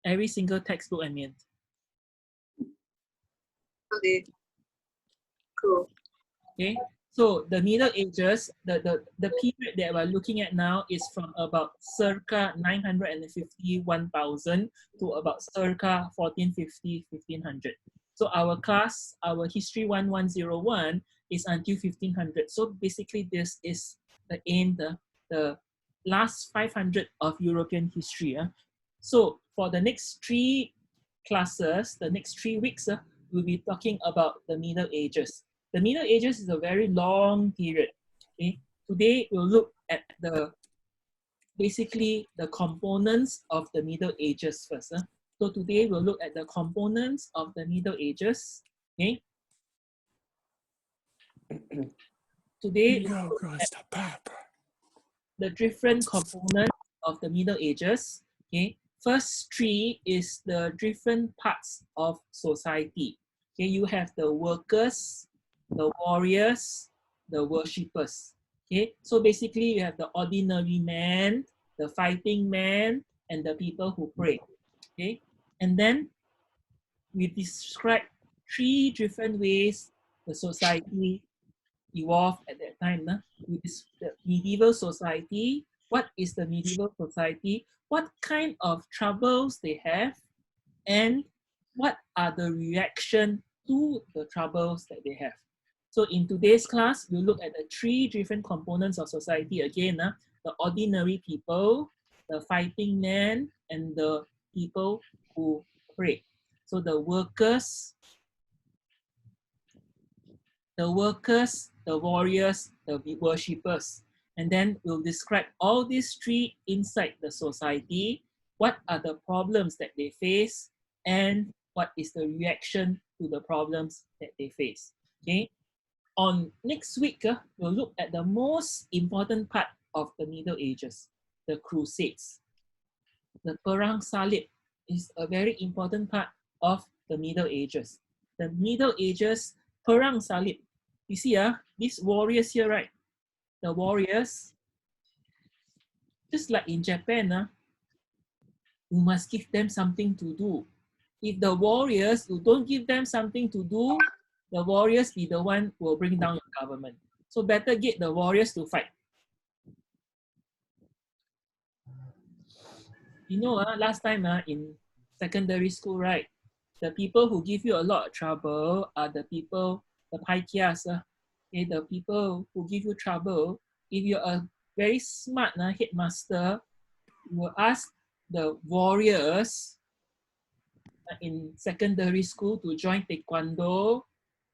every single textbook I made. Okay. Cool. Okay, so the Middle Ages, the period that we're looking at now is from about circa 950-1000 to about circa 1450-1500. So our class, our History 1101 is until 1500. So basically this is the end, the last 500 of European history. So for the next 3 classes, the next 3 weeks, we'll be talking about the Middle Ages. The Middle Ages is a very long period. Okay? Today we'll look at basically the components of the Middle Ages first. So today we'll look at the components of the Middle Ages. Okay. Today we'll look at the different components of the Middle Ages. Okay. First 3 is the different parts of society. Okay, you have the workers, the warriors, the worshippers. Okay, so basically you have the ordinary man, the fighting man, and the people who pray. Okay, and then we describe 3 different ways the society evolved at that time. The medieval society, what is the medieval society, what kind of troubles they have, and what are the reaction to the troubles that they have. So in today's class, we'll look at the 3 different components of society again. The ordinary people, the fighting men, and the people who pray. So the workers, the warriors, the worshippers. And then we'll describe all these 3 inside the society. What are the problems that they face, and what is the reaction to the problems that they face. Okay. On next week, we'll look at the most important part of the Middle Ages, the Crusades. The Perang Salib is a very important part of the Middle Ages. The Middle Ages, Perang Salib. You see, these warriors here, right? The warriors, just like in Japan, you must give them something to do. If the warriors, you don't give them something to do, the warriors be the one who will bring down your government. So better get the warriors to fight. You know, last time in secondary school, right? The people who give you a lot of trouble are the people, the paikias. Okay, the people who give you trouble. If you're a very smart headmaster, you will ask the warriors in secondary school to join taekwondo,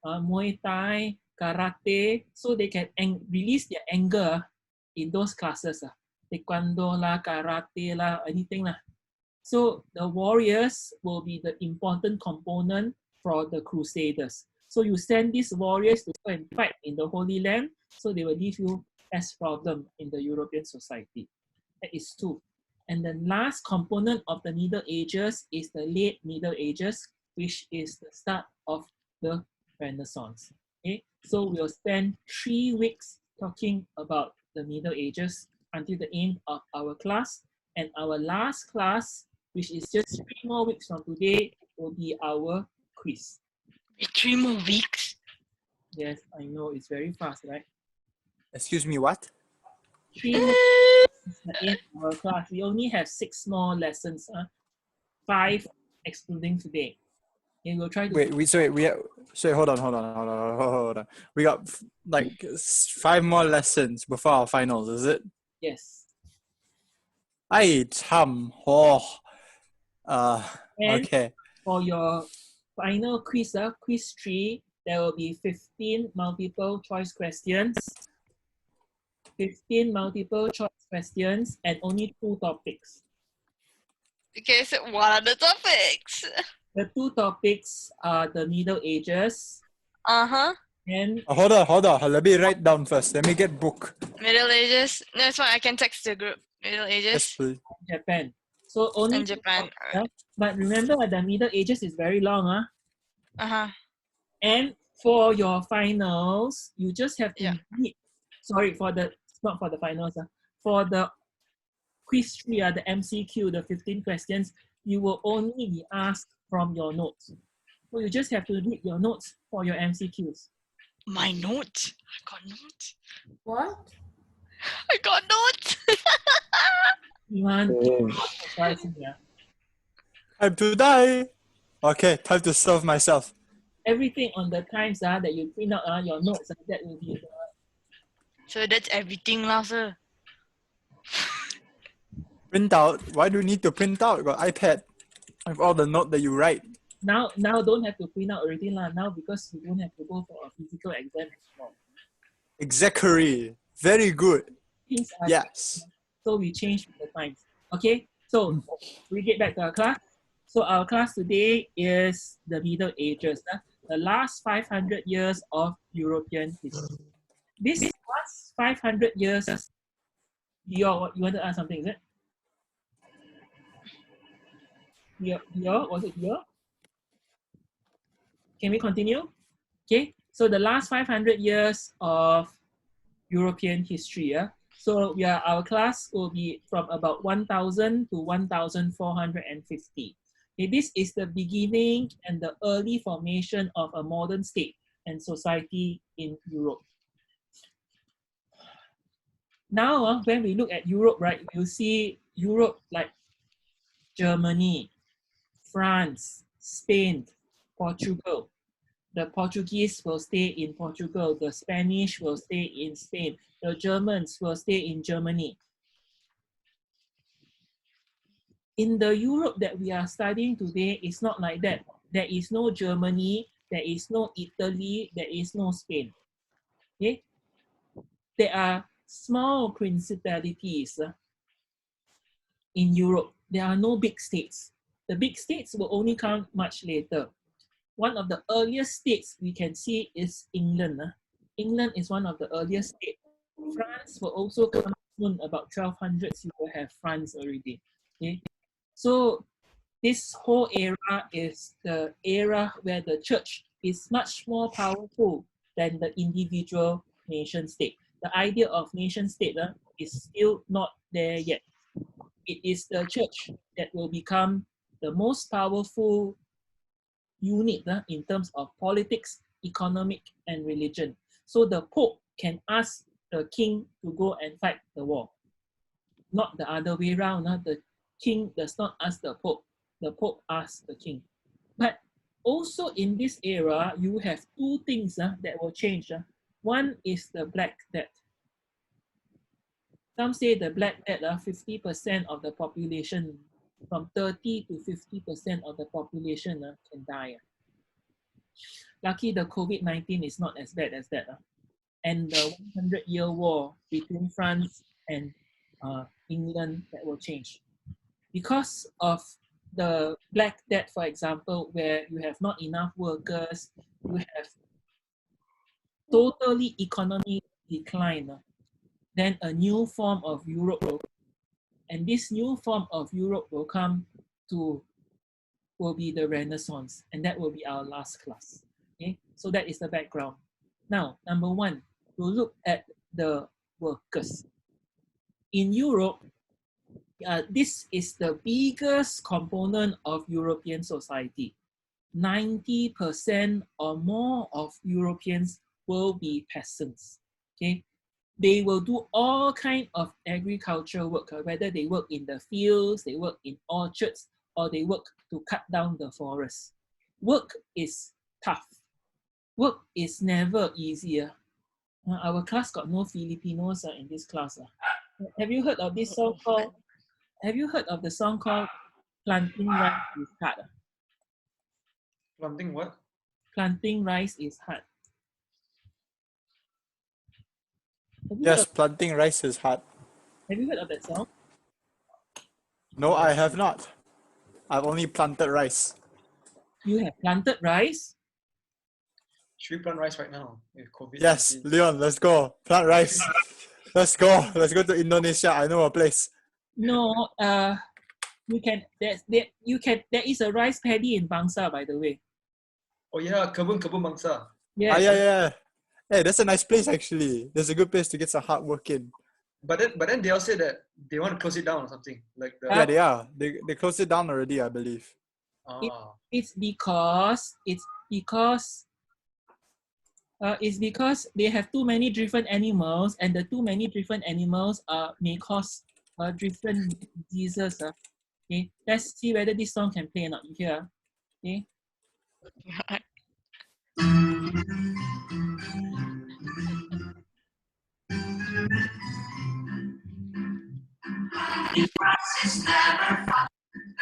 Muay Thai, karate, so they can release their anger in those classes. Taekwondo lah, karate lah, anything lah. So the warriors will be the important component for the crusaders. So you send these warriors to go and fight in the Holy Land, so they will leave you less problem in the European society. That is 2. And the last component of the Middle Ages is the late Middle Ages, which is the start of the Renaissance. Okay, so we'll spend 3 weeks talking about the Middle Ages until the end of our class. And our last class, which is just 3 more weeks from today, will be our quiz. 3 more weeks? Yes, I know, it's very fast, right? Excuse me, what? 3 more weeks at the end of our class. We only have 6 more lessons, 5 excluding today. Okay, we'll try to hold on. We got like 5 more lessons before our finals, is it? Yes. Okay. For your final quiz, quiz 3, there will be 15 multiple choice questions. 15 multiple choice questions and only 2 topics. Okay, so what are the topics? The 2 topics are the Middle Ages. And hold on. Let me write down first. Let me get book. Middle Ages. No, it's fine. I can text the group. Middle Ages. Yes, please. Japan. So only in Japan. Topics, but remember the Middle Ages is very long. And for your finals, you just have to read. Sorry, not for the finals. For the quiz 3, the MCQ, the 15 questions, you will only be asked from your notes. So you just have to read your notes for your MCQs. My notes. I got notes. What? I got notes. Iman, Oh. surprising, yeah. Time to die. Okay, time to serve myself. Everything on the times that you print out your notes, that will be the So that's everything lah, sir. Print out. Why do you need to print out? You got iPad with all the note that you write. now don't have to print out already now because you don't have to go for a physical exam anymore. Exactly. Very good. Things are Yes. so we change with the times. Okay, so we get back to our class. So our class today is the Middle Ages, the last 500 years of European history. This last 500 years, you want to ask something, is it? Dior, was it Dior? Can we continue? Okay, so the last 500 years of European history. So our class will be from about 1000 to 1450. Okay, this is the beginning and the early formation of a modern state and society in Europe. Now, when we look at Europe, right, we'll see Europe like Germany, France, Spain, Portugal. The Portuguese will stay in Portugal. The Spanish will stay in Spain. The Germans will stay in Germany. In the Europe that we are studying today, it's not like that. There is no Germany, there is no Italy, there is no Spain. Okay? There are small principalities in Europe. There are no big states. The big states will only come much later. One of the earliest states we can see is England. England is one of the earliest states. France will also come soon, about 1200s, you will have France already. Okay? So this whole era is the era where the church is much more powerful than the individual nation state. The idea of nation state is still not there yet. It is the church that will become the most powerful unit in terms of politics, economic, and religion. So the Pope can ask the king to go and fight the war. Not the other way around. The king does not ask the Pope asks the king. But also in this era, you have two things that will change. One is the Black Death. Some say the Black Death, 50% of the population, from 30 to 50% of the population can die. Lucky the COVID-19 is not as bad as that. And the 100-year war between France and England, that will change. Because of the Black Death, for example, where you have not enough workers, you have totally economic decline, then a new form of Europe will, and this new form of Europe will be the Renaissance, and that will be our last class. Okay, so that is the background. Now, number one, we'll look at the workers. In Europe, this is the biggest component of European society. 90% or more of Europeans will be peasants. Okay, they will do all kinds of agricultural work, whether they work in the fields, they work in orchards, or they work to cut down the forest. Work is tough. Work is never easier. Our class got no Filipinos in this class. Have you heard of this song called? Have you heard of the song called "Planting Rice is Hard"? Planting what? Planting rice is hard. Yes, planting rice is hard. Have you heard of that song? No, I have not. I've only planted rice. You have planted rice? Should we plant rice right now with COVID? Yes, Leon, let's go. Plant rice. Let's go. Let's go to Indonesia. I know a place. No, you can. There is a rice paddy in Bangsa, by the way. Oh yeah, kebun bangsa. Yeah. Yeah. Hey, that's a nice place actually. That's a good place to get some hard work in. But then they all say that they want to close it down or something. Like the Yeah, they are. They closed it down already, I believe. It's because they have too many different animals, and the too many different animals may cause different diseases. Okay, let's see whether this song can play or not. You hear? Okay. It's never fun,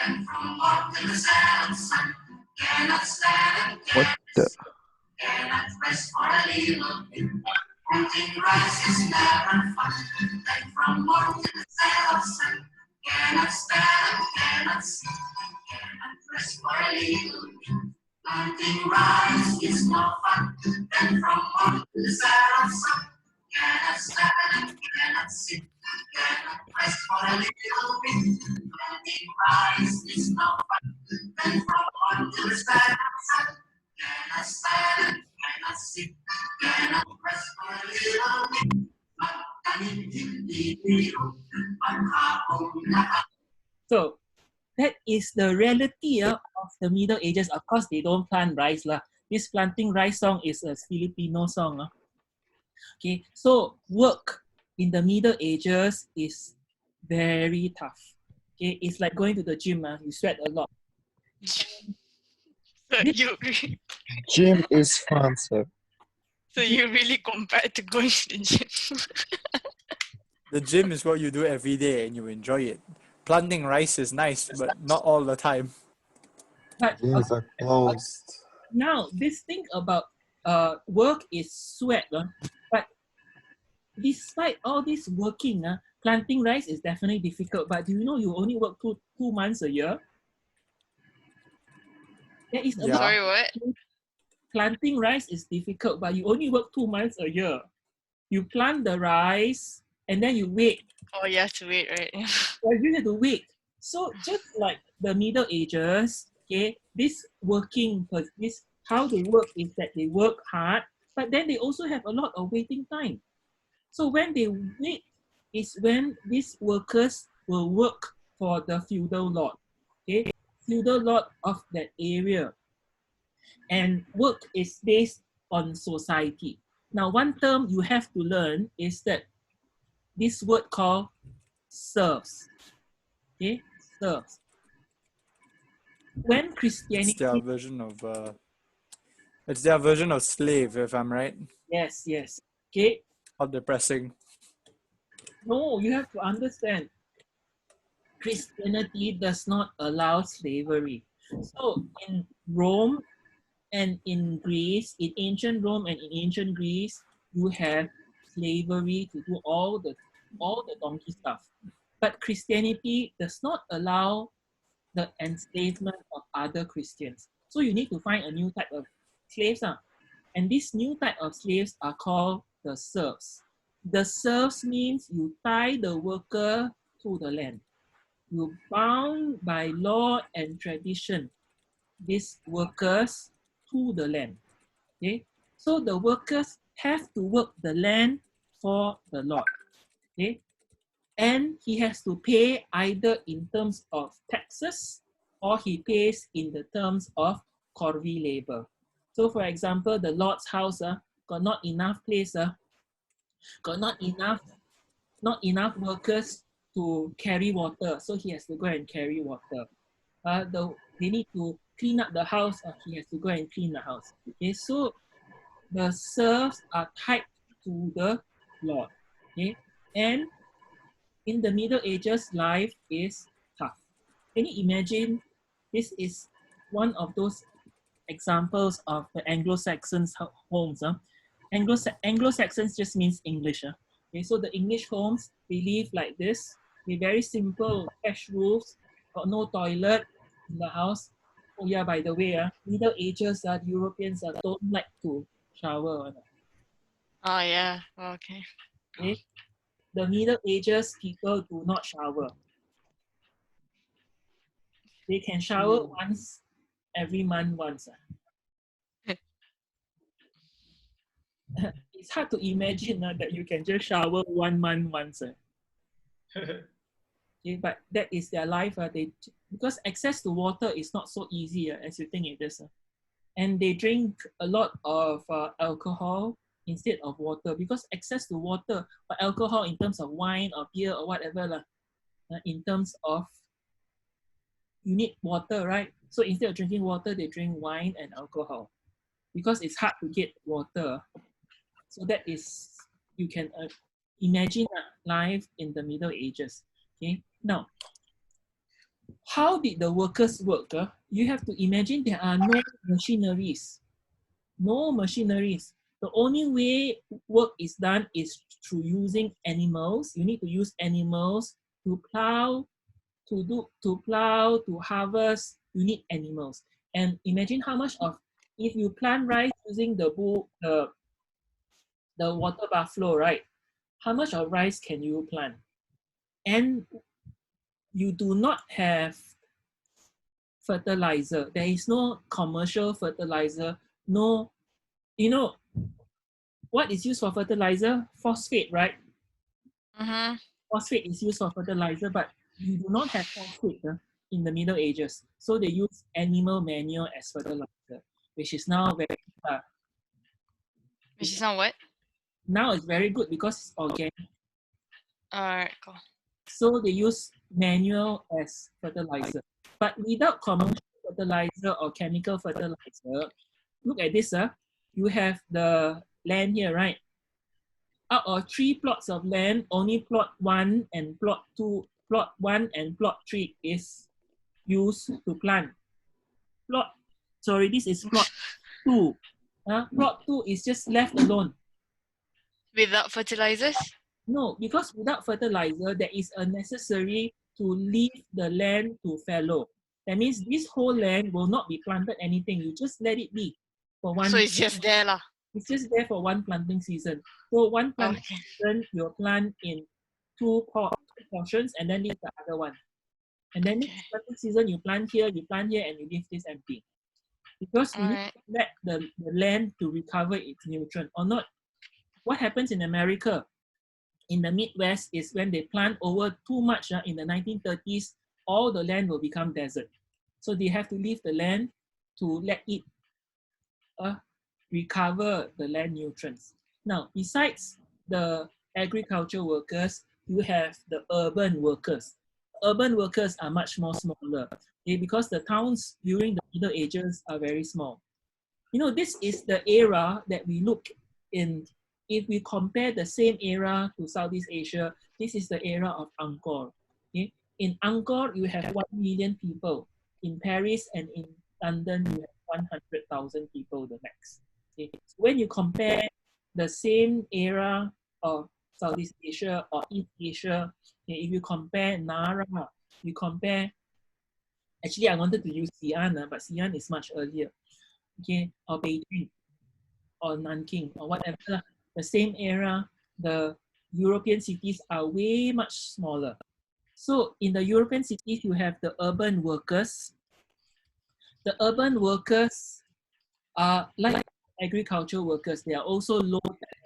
and from morn till the setting sun, cannot stand and cannot rest for a little bit. Hunting rice is never fun, and from morn till the setting sun, cannot stand and cannot sit, cannot rest for a little bit. Hunting rice is no fun, and from morn till the setting sun, cannot stand and cannot sit, cannot rest for a little bit. Hunting rice is no fun, and from morn till the setting sun, cannot stand and cannot sit, cannot rest for a little bit. So that is the reality of the Middle Ages. Of course, they don't plant rice lah. This planting rice song is a Filipino song. Okay, so work in the Middle Ages is very tough. Okay, it's like going to the gym. You sweat a lot. So you, Gym is fun, sir. so you really compared to going to the gym. The gym is what you do every day and you enjoy it. Planting rice is nice, but not all the time. But Gyms are closed. now this thing about work is sweat. But despite all this working, planting rice is definitely difficult. But do you know you only work two months a year? There is a Yeah. lot. Sorry, what? Planting rice is difficult, but you only work 2 months a year. You plant the rice and then you wait. Oh, you have to wait, right? Well, you have to wait. So just like the Middle Ages, okay, this how they work is that they work hard, but then they also have a lot of waiting time. So when they wait is when these workers will work for the feudal lord, okay, feudal lord of that area. And work is based on society. Now, one term you have to learn is that this word called serfs. Okay, serfs. When It's Christianity, their version of slave, if I'm right. yes, okay. How depressing. No, you have to understand. Christianity does not allow slavery. So in Rome and in Greece, in ancient Rome and in ancient Greece, you have slavery to do all the donkey stuff. But Christianity does not allow the enslavement of other Christians. So you need to find a new type of slaves. And these new type of slaves are called the serfs. The serfs means you tie the worker to the land. You bound by law and tradition these workers to the land. Okay, so the workers have to work the land for the Lord. Okay, and he has to pay either in terms of taxes or he pays in the terms of corvée labor. So for example, the Lord's house got not enough place, got not enough workers to carry water, so he has to go and carry water. They need to clean up the house, he has to go and clean the house. Okay, so the serfs are tied to the Lord. Okay, and in the Middle Ages, life is tough. Can you imagine? This is one of those examples of the Anglo-Saxons homes. Anglo-Saxons just means English. Okay, so the English homes, they live like this. They're very simple, thatch roofs, got no toilet in the house. Oh yeah, by the way, Middle Ages, Europeans don't like to shower. Oh, yeah. Okay. Okay? The Middle Ages, people do not shower. They can shower once every month once. It's hard to imagine that you can just shower 1 month once. Okay, but that is their life. Because access to water is not so easy as you think it is. And they drink a lot of alcohol instead of water, because access to water or alcohol in terms of wine or beer or whatever, in terms of you need water, right? So instead of drinking water, they drink wine and alcohol because it's hard to get water. So that is, you can imagine life in the Middle Ages. Okay, now, how did the workers work? You have to imagine there are no machineries. No machineries. The only way work is done is through using animals. You need to use animals to plow, to harvest. You need animals. And imagine how much of, if you plant rice using the water buffalo, right? How much of rice can you plant? And you do not have fertilizer. There is no commercial fertilizer. No, you know, what is used for fertilizer? Phosphate, right? Mm-hmm. Phosphate is used for fertilizer, but you do not have phosphate in the Middle Ages. So they use animal manure as fertilizer, which is now very, Which is not what? now it's very good because it's organic. Alright, cool. So they use manure as fertilizer. But without commercial fertilizer or chemical fertilizer, look at this. You have the land here, right? Out of 3 plots of land, only plot 1 and plot 2, plot 1 and plot 3 is used to plant. This is plot 2. Plot 2 is just left alone. Without fertilizers? No, because without fertilizer, there is a necessary to leave the land to fallow. That means this whole land will not be planted anything. You just let it be for one. So it's just there lah. It's just there for one planting season. So one planting Okay. season, you'll plant in two portions and then leave the other one. And then next planting season, you plant here, and you leave this empty. Because you need Alright. to let the land to recover its nutrient or not. What happens in America, in the Midwest, is when they plant over too much in the 1930s, all the land will become desert. So they have to leave the land to let it recover the land nutrients. Now, besides the agriculture workers, you have the urban workers. Urban workers are much more smaller, okay, because the towns during the Middle Ages are very small. This is the era that we look in. If we compare the same era to Southeast Asia, this is the era of Angkor. Okay? In Angkor, you have 1 million people. In Paris and in London, you have 100,000 people, the max. Okay? So when you compare the same era of Southeast Asia or East Asia, okay, if you compare Nara, you compare, actually I wanted to use Xi'an, but Xi'an is much earlier, okay, or Beijing, or Nanking, or whatever, the same era, the European cities are way much smaller. So in the European cities, you have the urban workers. The urban workers are like agricultural workers. They are also low tech.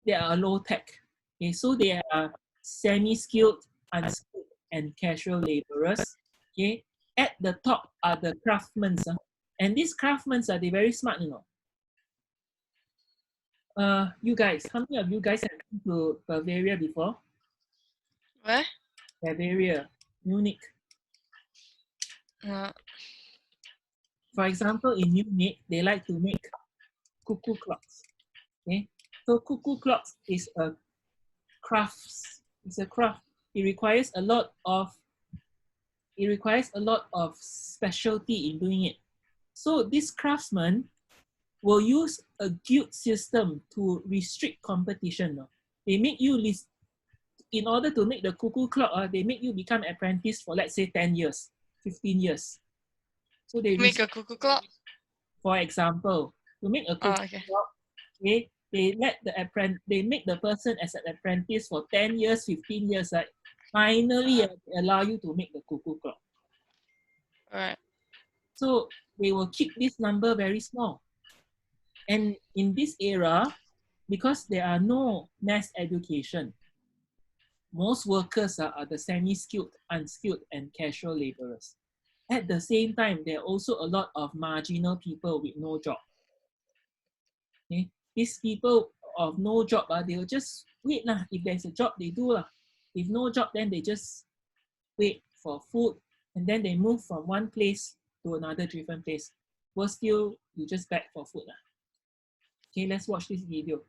They are low tech. Okay, so they are semi-skilled, unskilled, and casual laborers. Okay, at the top are the craftsmen. And these craftsmen are very smart, you guys, how many of you guys have been to Bavaria before? Where? Bavaria, Munich. For example, in Munich, they like to make cuckoo clocks. Okay, so cuckoo clocks is a craft. It's a craft. It requires a lot of specialty in doing it. So this craftsman will use a guild system to restrict competition. They make you list. In order to make the cuckoo clock, they make you become apprentice for, let's say, 10 years, 15 years. So they Make a cuckoo clock? For example, to make a cuckoo clock, okay, they make the person as an apprentice for 10 years, 15 years, right? Finally, they allow you to make the cuckoo clock. Alright. So they will keep this number very small. And in this era, because there are no mass education, most workers are the semi-skilled, unskilled, and casual laborers. At the same time, there are also a lot of marginal people with no job. Okay? These people of no job, they'll just wait. If there's a job, they do. If no job, then they just wait for food, and then they move from one place to another different place. Worse still, you just beg for food. Okay, let's watch this video.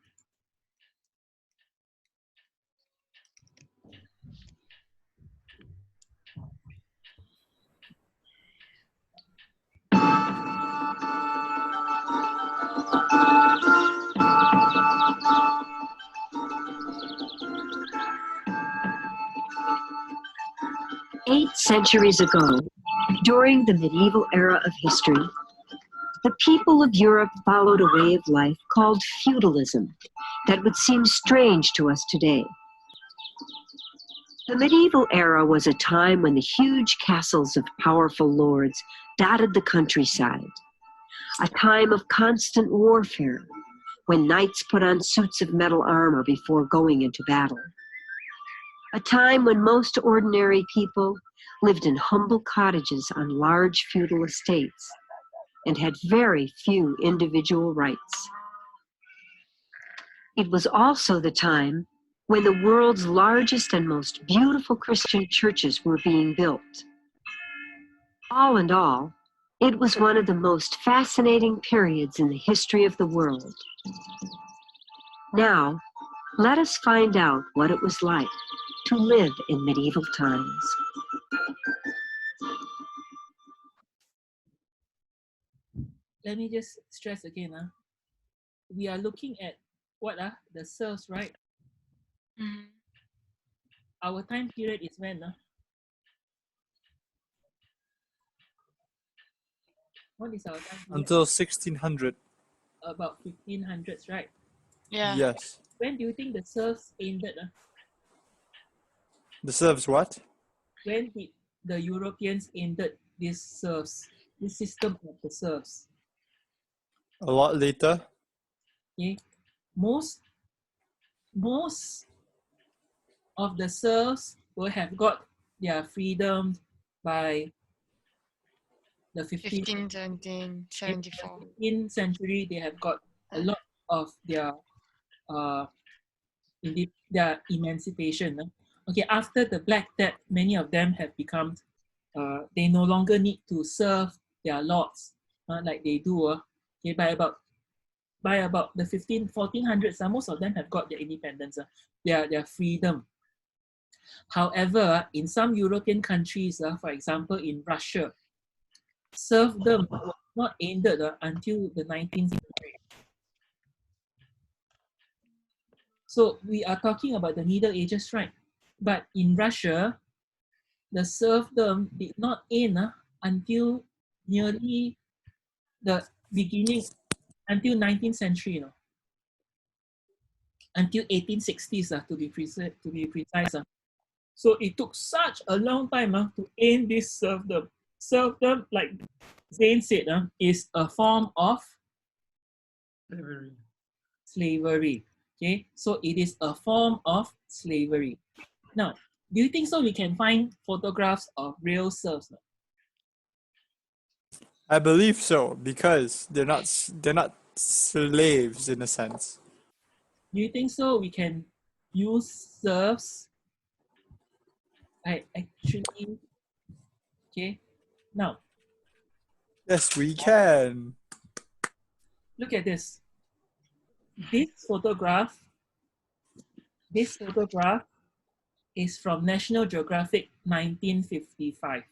Eight centuries ago, during the medieval era of history, the people of Europe followed a way of life called feudalism that would seem strange to us today. The medieval era was a time when the huge castles of powerful lords dotted the countryside, a time of constant warfare when knights put on suits of metal armor before going into battle, a time when most ordinary people lived in humble cottages on large feudal estates and had very few individual rights. It was also the time when the world's largest and most beautiful Christian churches were being built. All in all, it was one of the most fascinating periods in the history of the world. Now, let us find out what it was like to live in medieval times. Let me just stress again. We are looking at what? The serfs, right? Mhm. Our time period is when? What is our time period? Until 1600. About 1500s, right? Yeah. Yes. When do you think the serfs ended? The serfs what? When did the Europeans ended these serfs, this system of the serfs? A lot later. Okay, most of the serfs will have got their freedom by the 15, 17, 74. 15th century. They have got a lot of their their emancipation. Okay, after the Black Death, many of them have become they no longer need to serve their lords like they do. Okay, by about the 1400s, most of them have got their independence, their freedom. However, in some European countries, for example, in Russia, serfdom was not ended until the 19th century. So we are talking about the Middle Ages, right? But in Russia, the serfdom did not end until nearly the beginning, until 19th century, until 1860s to be precise. So it took such a long time to end this serfdom. Serfdom, like Zane said, is a form of slavery. Okay, so it is a form of slavery. Now, do you think so? We can find photographs of real serfs? I believe so because they're not slaves in a sense. Do you think so? We can use serfs? I actually, okay. Now, Yes, we can. look at this. This photograph is from National Geographic 1955.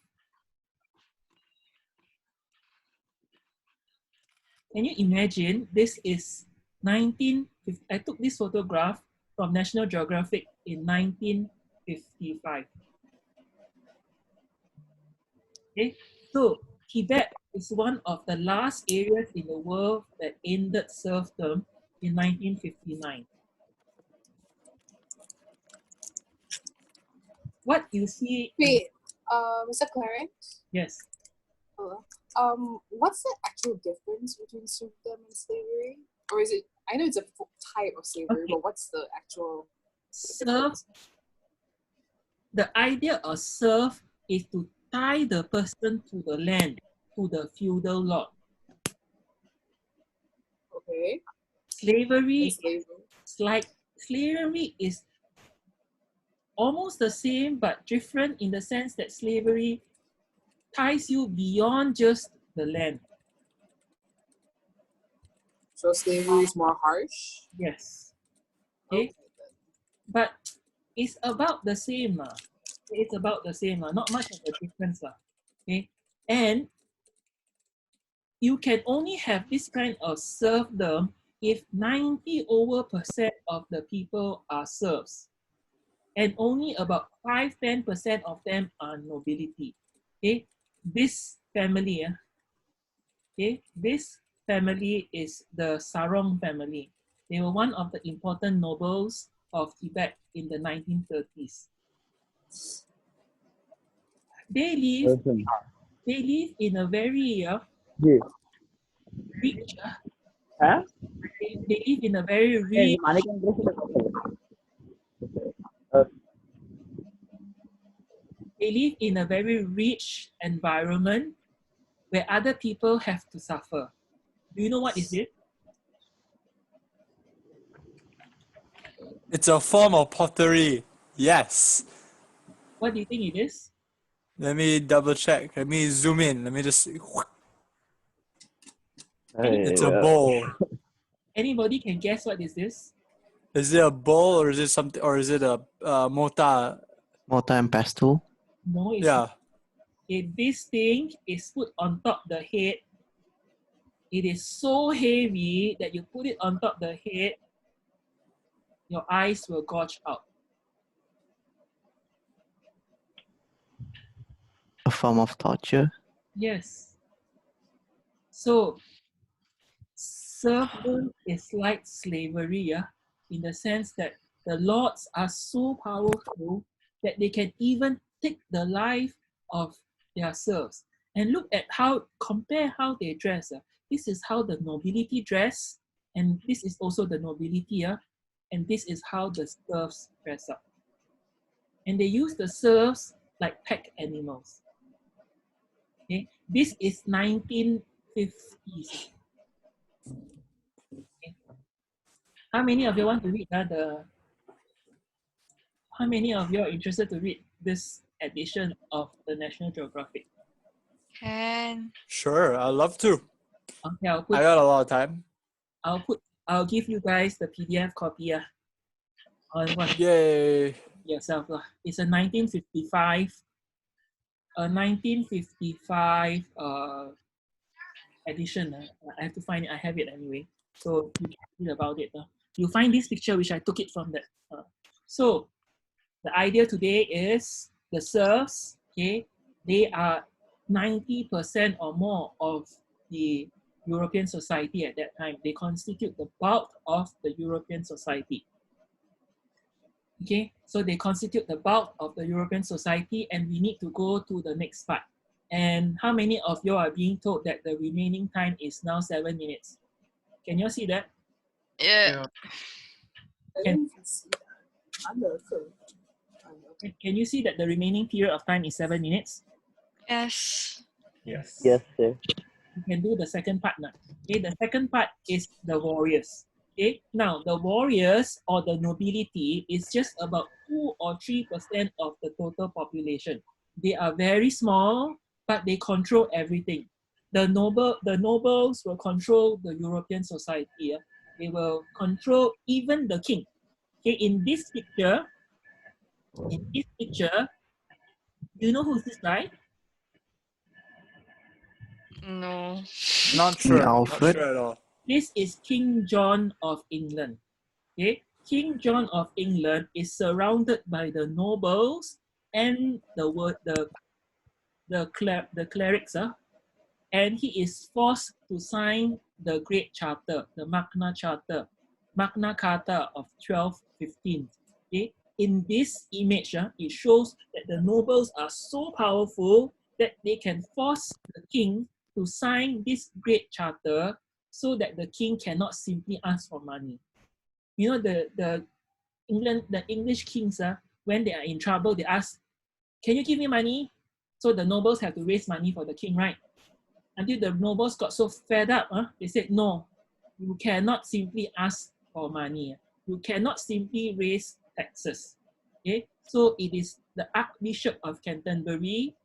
Can you imagine? This is 1950. I took this photograph from National Geographic in 1955. Okay, so Tibet is one of the last areas in the world that ended serfdom in 1959. What you see? Wait, Mr. Clarence? Yes. Hello. What's the actual difference between serfdom and slavery? Or is it? I know it's a type of slavery, Okay. but what's the actual Serf, the idea of serf is to tie the person to the land, to the feudal lord. Okay. Slavery, Slavery. slavery is almost the same but different in the sense that slavery ties you beyond just the land. So slavery is more harsh. Yes. Okay. But it's about the same. It's about the same. Not much of a difference. Okay. And you can only have this kind of serfdom if 90% of the people are serfs. And only about 5-10% of them are nobility. Okay. This family, okay, this family is the Sarong family. They were one of the important nobles of Tibet in the 1930s. They live in a very rich, they live in a very rich, they live in a very rich environment where other people have to suffer. Do you know what is it? It's a form of pottery. Yes. What do you think it is? Let me double check. Let me zoom in. Let me just. It's a bowl. Anybody can guess what is this? Is it a bowl or is it something? Or is it a mota? Mortar and pestle. No, it's Yeah. this thing is put on top the head. It is so heavy that you put it on top the head, your eyes will gouge out. A form of torture. Yes. So serfdom is like slavery, in the sense that the lords are so powerful that they can even take the life of their serfs. And look at compare how they dress. This is how the nobility dress, and this is also the nobility, and this is how the serfs dress up. And they use the serfs like pack animals. Okay, this is 1950s. Okay. How many of you want to read how many of you are interested to read this edition of the National Geographic? Can. Sure, I'd love to. Okay, I got a lot of time. I'll give you guys the PDF copy on one Yay. yourself. It's a 1955 edition. I have to find it. I have it anyway. So you can read about it. You'll find this picture which I took it from that. So the idea today is the serfs, okay, they are 90% or more of the European society at that time. They constitute the bulk of the European society. Okay, so they constitute the bulk of the European society, and we need to go to the next part. And how many of you are being told that the remaining time is now 7 minutes? Can you see that? Yeah. Can you see that the remaining period of time is 7 minutes? Yes. Yes. Yes, sir. You can do the second part now. Okay, the second part is the warriors. Okay, now the warriors or the nobility is just about 2 or 3% of the total population. They are very small, but they control everything. The nobles will control the European society. They will control even the king. Okay, in this picture, do you know who's this guy? No. Not sure. Not Alfred. sure at all. This is King John of England. Okay, King John of England is surrounded by the nobles and the clerics, and he is forced to sign the Great Charter, the Magna Carta of 1215. Okay, in this image, it shows that the nobles are so powerful that they can force the king to sign this Great Charter so that the king cannot simply ask for money. You know, the English kings, when they are in trouble, they ask, can you give me money? So the nobles have to raise money for the king, right? Until the nobles got so fed up, they said, no, you cannot simply ask for money. You cannot simply raise taxes. Okay, so it is the Archbishop of Canterbury,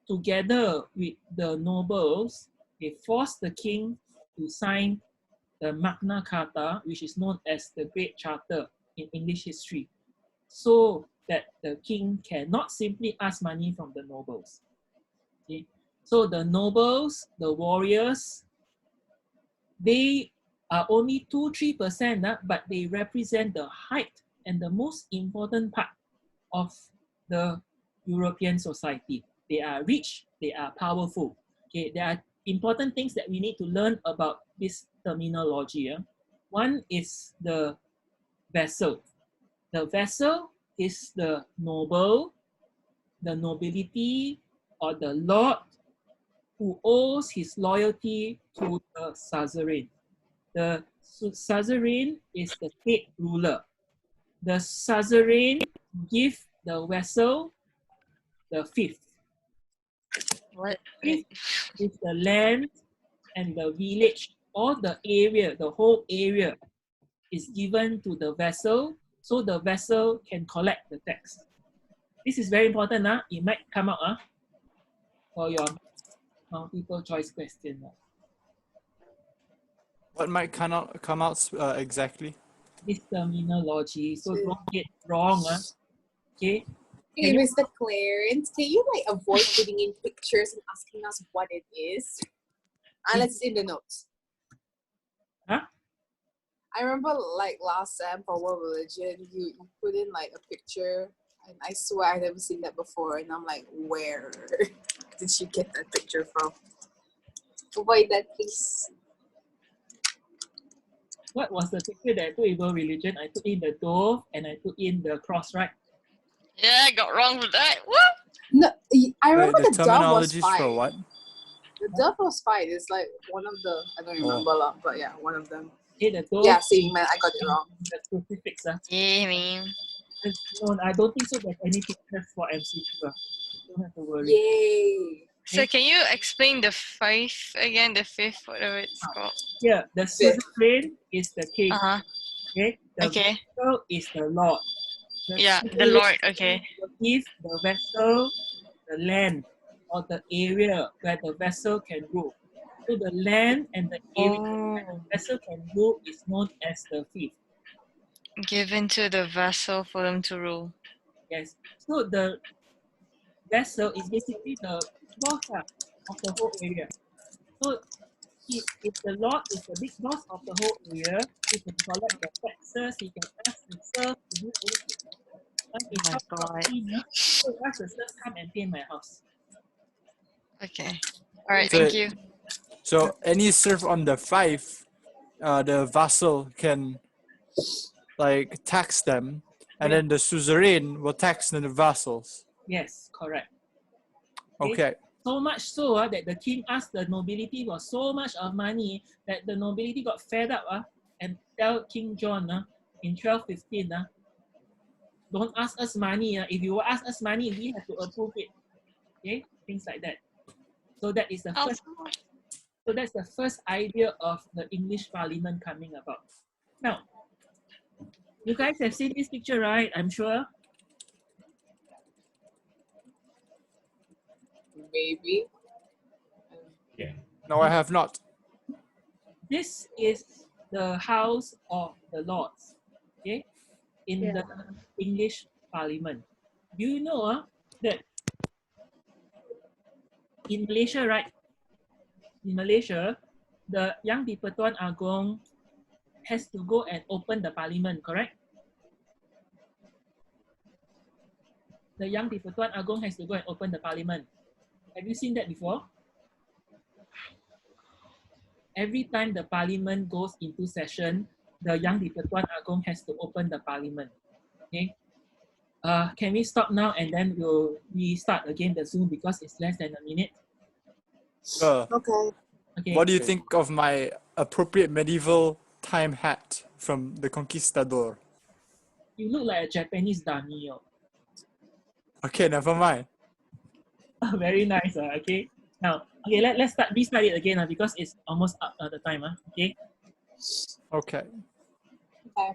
together with the nobles, they forced the king to sign the Magna Carta, which is known as the Great Charter in English history, so that the king cannot simply ask money from the nobles. Okay? So the nobles, the warriors, they are only 2-3%, but they represent the height and the most important part of the European society. They are rich, they are powerful. Okay, there are important things that we need to learn about this terminology. One is the vassal. The vassal is the noble, the nobility, or the lord who owes his loyalty to the suzerain. The suzerain is the state ruler. The suzerain give the vassal the fifth. What? Fifth is the land and the village, or the area, the whole area is given to the vassal, so the vassal can collect the tax. This is very important. It might come out for your multiple choice question. What might come out exactly? This terminology, so don't get wrong. Okay. Hey, Can you- Mr. Clarence, can you like avoid putting in pictures and asking us what it is? Unless it's in the notes. Huh? I remember like last time for World Religion, you put in like a picture, and I swear I've never seen that before, and I'm like, where did you get that picture from? Avoid that, please. What was the picture that I put in World Religion? I put in the dove and I put in the cross, right? Yeah, I got wrong with that. Woo! No, I remember the the dove was terminologies fine. for what? The dove was fine. It's like one of the, I don't remember a lot, but yeah, one of them. Okay, the dove. Yeah, see, man, I got it wrong. The crucifix. Yeah, man. No, I don't think so. There's any pictures for MCQ. Don't have to worry. Yay! So can you explain the fifth again? The fifth, whatever it's called. Yeah, the suzerain is the king. Uh-huh. Okay, the Okay. vessel is the lord. The Yeah, the suzerain Lord. Okay. will give the vessel the land or the area where the vessel can rule. So the land and the area where the vessel can rule is known as the fief. Given to the vessel for them to rule. Yes. So the vessel is basically the boss of the whole area. So if the lord is the big boss of the whole area, he can collect the taxes, he can ask the serfs to do anything. If my house not God. clean, so ask the serfs come and paint my house. Okay. All right. So- Thank you. So any serf on the five, the vassal can like tax them, and then the suzerain will tax the vassals. Yes, correct. Okay. So much so that the king asked the nobility for so much of money that the nobility got fed up and tell King John in 1215, don't ask us money. If you ask us money, we have to approve it. Okay, things like that. So that is the Oh. first. So that's the first idea of the English Parliament coming about. Now, you guys have seen this picture, right? I'm sure. Maybe. No, I have not. This is the House of the Lords, okay, in the English Parliament. Do you know that in Malaysia, right? In Malaysia, the Yang di-Pertuan Agong has to go and open the Parliament, correct? The Yang di-Pertuan Agong has to go and open the Parliament. Have you seen that before? Every time the Parliament goes into session, the Yang di-Pertuan Agong has to open the Parliament. Okay. Can we stop now and then we'll restart again the Zoom because it's less than a minute? Okay. Okay. What do you think of my appropriate medieval time hat from the Conquistador? You look like a Japanese daimyo. Okay, never mind. Very nice. Okay. Now, okay, let's restart it again because it's almost up the time. Okay. Okay. Okay.